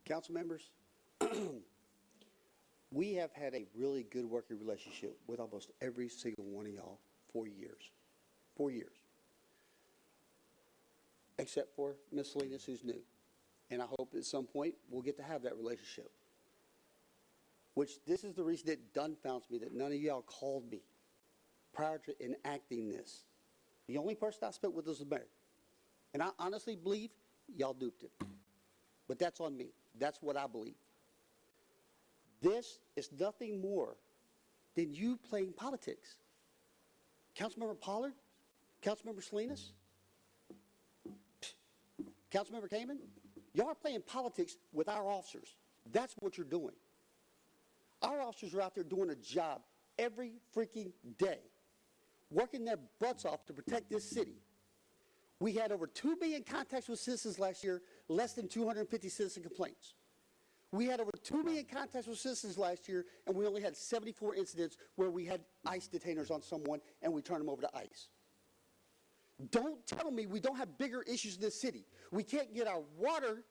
Council members, we have had a really good working relationship with almost every single one of y'all for years. 4 years. Except for Ms. Salinas, who's new. And I hope at some point we'll get to have that relationship. Which this is the reason it dumbfounds me that none of y'all called me prior to enacting this. The only person I spoke with was the mayor. And I honestly believe y'all duped him. But that's on me. That's what I believe. This is nothing more than you playing politics. Councilmember Pollard, Councilmember Salinas, Councilmember Kamen, y'all are playing politics with our officers. That's what you're doing. Our officers are out there doing a job every freaking day, working their butts off to protect this city. We had over 2 million contacts with citizens last year, less than 250 citizen complaints. We had over 2 million contacts with citizens last year, and we only had 74 incidents where we had ICE detainers on someone and we turned them over to ICE. Don't tell me we don't have bigger issues in this city. We can't get our water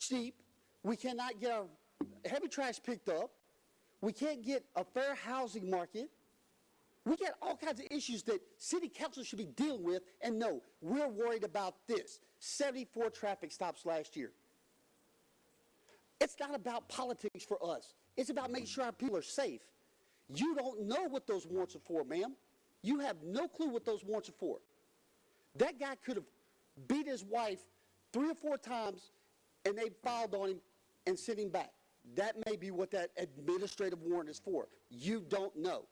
cheap. We cannot get our heavy trash picked up. We can't get a fair housing market. We got all kinds of issues that city council should be dealing with, and no, we're worried about this. 74 traffic stops last year. It's not about politics for us. It's about making sure our people are safe. You don't know what those warrants are for, ma'am. You have no clue what those warrants are for. That guy could have beat his wife 3 or 4 times, and they filed on him and sent him back. That may be what that administrative warrant is for. You don't know.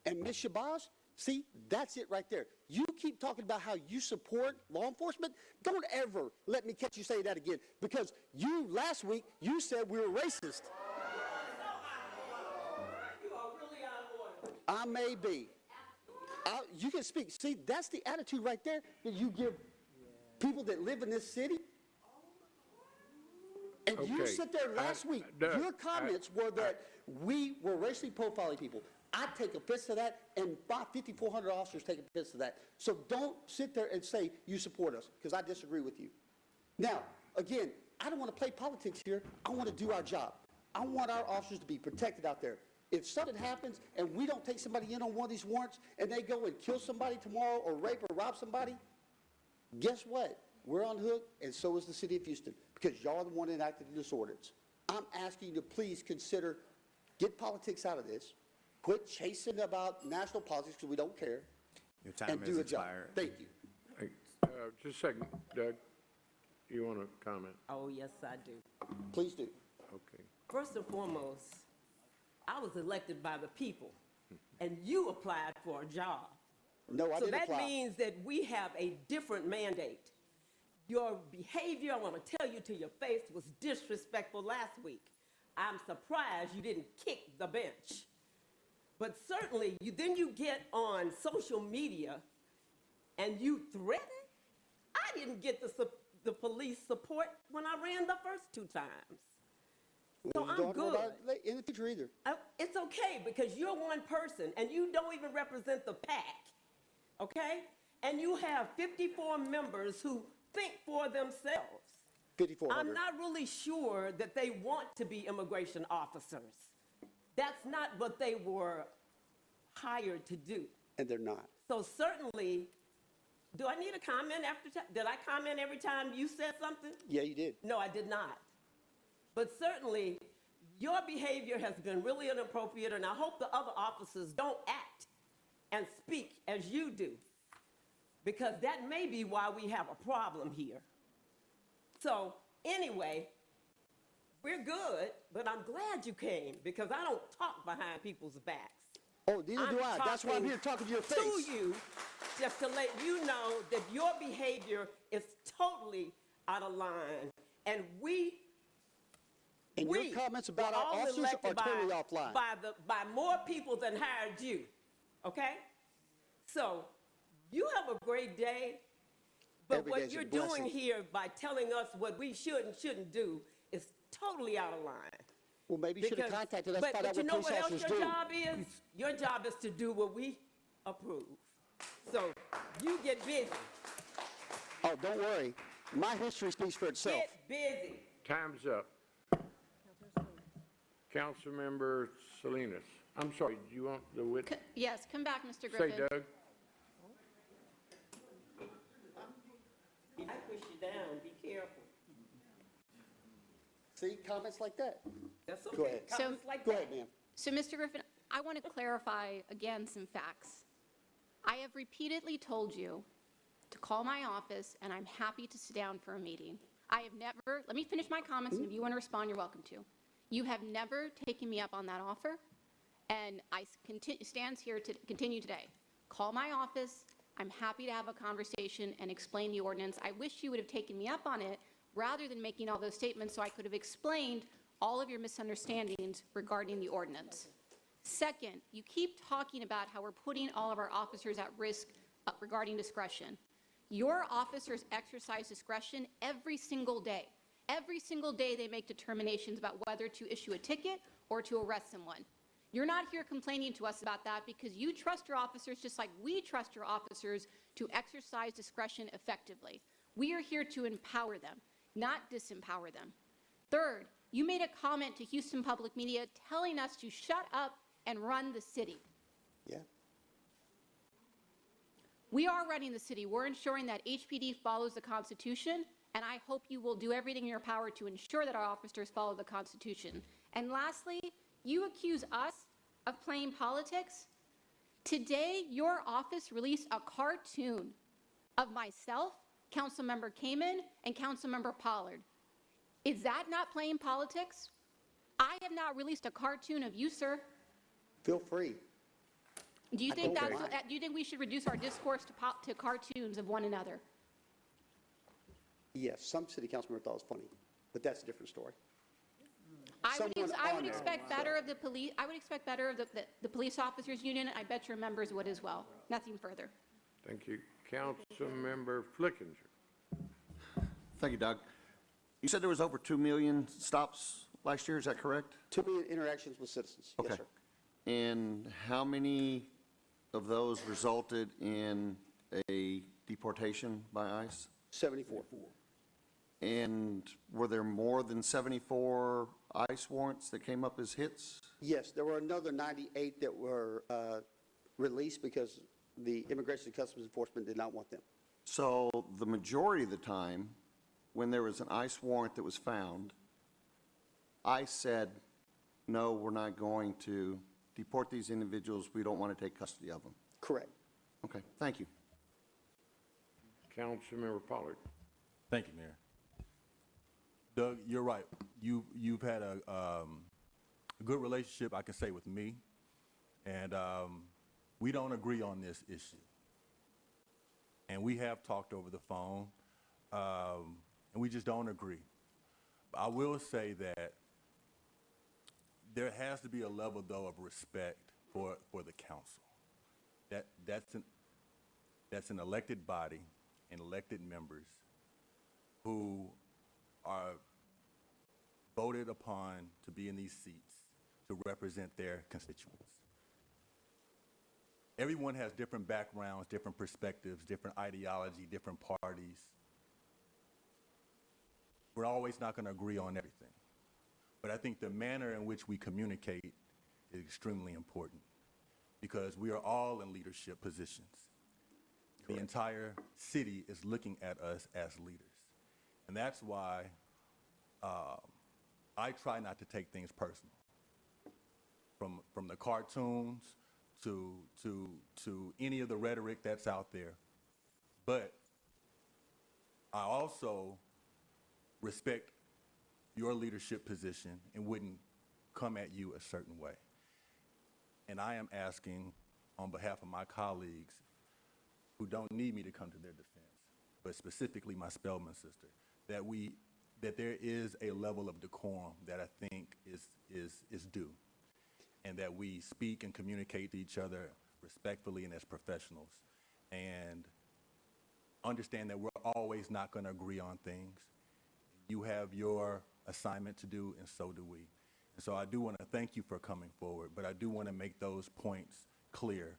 And Ms. Shabazz, see, that's it right there. You keep talking about how you support law enforcement. Don't ever let me catch you say that again, because you, last week, you said we were racist. I may be. You can speak. See, that's the attitude right there that you give people that live in this city. And you sit there last week, your comments were that we were racially profiling people. I take offense to that, and 5,400 officers take offense to that. So don't sit there and say you support us, because I disagree with you. Now, again, I don't want to play politics here. I want to do our job. I want our officers to be protected out there. If something happens and we don't take somebody in on one of these warrants and they go and kill somebody tomorrow or rape or rob somebody, guess what? We're on the hook, and so is the city of Houston, because y'all are the one that enacted this ordinance. I'm asking you to please consider, get politics out of this. Quit chasing about national politics, because we don't care. Your time and has do a job. expired. Thank you. Just a second, Doug. You want to comment? Oh, yes, I do. Please do. Okay. First and foremost, I was elected by the people, and you applied for a job. No, I So didn't that apply. means that we have a different mandate. Your behavior, I want to tell you to your face, was disrespectful last week. I'm surprised you didn't kick the bench. But certainly, then you get on social media and you threaten. I didn't get the police support when I ran the first 2 times. So I'm good. In the future either. It's okay, because you're one person and you don't even represent the pack, okay? And you have 54 members who think for themselves. 5,400. I'm not really sure that they want to be immigration officers. That's not what they were hired to do. And they're not. So certainly, do I need a comment after? Did I comment every time you said something? Yeah, you did. No, I did not. But certainly, your behavior has been really inappropriate, and I hope the other officers don't act and speak as you do, because that may be why we have a problem here. So anyway, we're good, but I'm glad you came, because I don't talk behind people's backs. Oh, neither do I. That's why I'm here talking to your face. To you, just to let you know that your behavior is totally out of line. And your comments about our officers are totally offline. By more people than hired you, okay? So you have a great day, but Every what day's a you're doing blessing. here by telling us what we should and shouldn't do is totally out of line. Well, maybe you should have contacted us, find out But you what know police what else officers your do. job is? Your job is to do what we approve. So you get busy. Oh, don't worry. My history speaks for itself. Get busy. time's up. Councilmember Salinas. I'm sorry, do you want the witness? Yes, come back, Mr. Say, Griffin. Doug. I push you down, be careful. See, comments like that. That's okay. Go ahead. Comments like Go that. ahead, ma'am. So, Mr. Griffin, I want to clarify again some facts. I have repeatedly told you to call my office, and I'm happy to sit down for a meeting. I have never, let me finish my comments, and if you want to respond, you're welcome to. You have never taken me up on that offer, and I stand here to continue today. Call my office. I'm happy to have a conversation and explain the ordinance. I wish you would have taken me up on it rather than making all those statements so I could have explained all of your misunderstandings regarding the ordinance. Second, you keep talking about how we're putting all of our officers at risk regarding discretion. Your officers exercise discretion every single day. Every single day they make determinations about whether to issue a ticket or to arrest someone. You're not here complaining to us about that because you trust your officers just like we trust your officers to exercise discretion effectively. We are here to empower them, not disempower them. Third, you made a comment to Houston Public Media telling us to shut up and run the city. Yeah. We are running the city. We're ensuring that HPD follows the Constitution, and I hope you will do everything in your power to ensure that our officers follow the Constitution. And lastly, you accuse us of playing politics. Today, your office released a cartoon of myself, Councilmember Kamen, and Councilmember Pollard. Is that not playing politics? I have not released a cartoon of you, sir. Feel free. Do you think don't that's, mind. do you think we should reduce our discourse to cartoons of one another? Yes, some city council members thought it was funny, but that's a different story. I would Someone on expect there. better of the police. I would expect better of the police officers union. I bet your members would as well. Nothing further. Thank you. Councilmember Flickinger. Thank you, Doug. You said there was over 2 million stops last year, is that correct? 2 million interactions with citizens. Yes, Okay. sir. And how many of those resulted in a deportation by ICE? 74. And were there more than 74 ICE warrants that came up as hits? Yes, there were another 98 that were released because the Immigration and Customs Enforcement did not want them. So the majority of the time, when there was an ICE warrant that was found, ICE said, no, we're not going to deport these individuals. We don't want to take custody of them. Correct. Okay, thank you. Councilmember Pollard. Thank you, Mayor. Doug, you're right. You've had a good relationship, I can say, with me, and we don't agree on this issue. And we have talked over the phone, and we just don't agree. I will say that there has to be a level, though, of respect for the council. That's an elected body and elected members who are voted upon to be in these seats to represent their constituents. Everyone has different backgrounds, different perspectives, different ideology, different parties. We're always not going to agree on everything. But I think the manner in which we communicate is extremely important because we are all in leadership positions. The entire city is looking at us as leaders. And that's why I try not to take things personal. From the cartoons to any of the rhetoric that's out there. But I also respect your leadership position and wouldn't come at you a certain way. And I am asking on behalf of my colleagues who don't need me to come to their defense, but specifically my Spelman sister, that there is a level of decorum that I think is due, and that we speak and communicate to each other respectfully and as professionals, and understand that we're always not going to agree on things. You have your assignment to do, and so do we. And so I do want to thank you for coming forward, but I do want to make those points clear.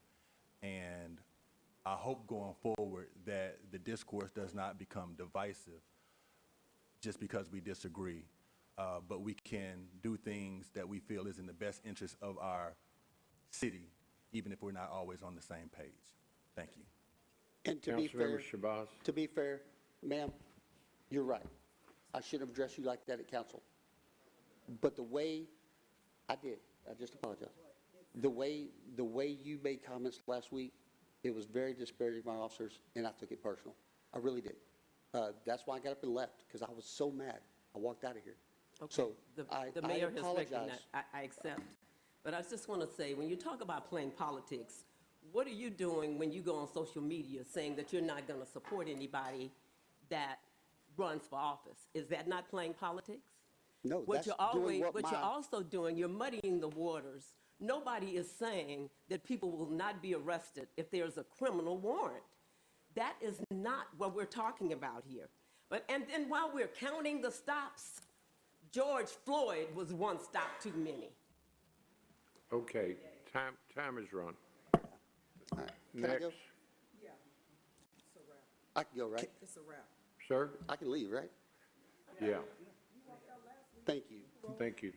And I hope going forward that the discourse does not become divisive just because we disagree, but we can do things that we feel is in the best interest of our city, even if we're not always on the same page. Thank you. And to be fair, Councilmember Shabazz? ma'am, you're right. I should have addressed you like that at council. But the way, I did, I just apologize. The way you made comments last week, it was very disparaging of my officers, and I took it personal. I really did. That's why I got up and left, because I was so mad. I walked out of here. So The I mayor has apologize. recognized, I accept. But I just want to say, when you talk about playing politics, what are you doing when you go on social media saying that you're not going to support anybody that runs for office? Is that not playing politics? No, What that's you're doing what what you're my, also doing, you're muddying the waters. Nobody is saying that people will not be arrested if there's a criminal warrant. That is not what we're talking about here. And then while we're counting the stops, George Floyd was one stop too many. Okay, time is run. Can I go? Next, I can go, right? sir? I can leave, right? Yeah, Thank you. thank you.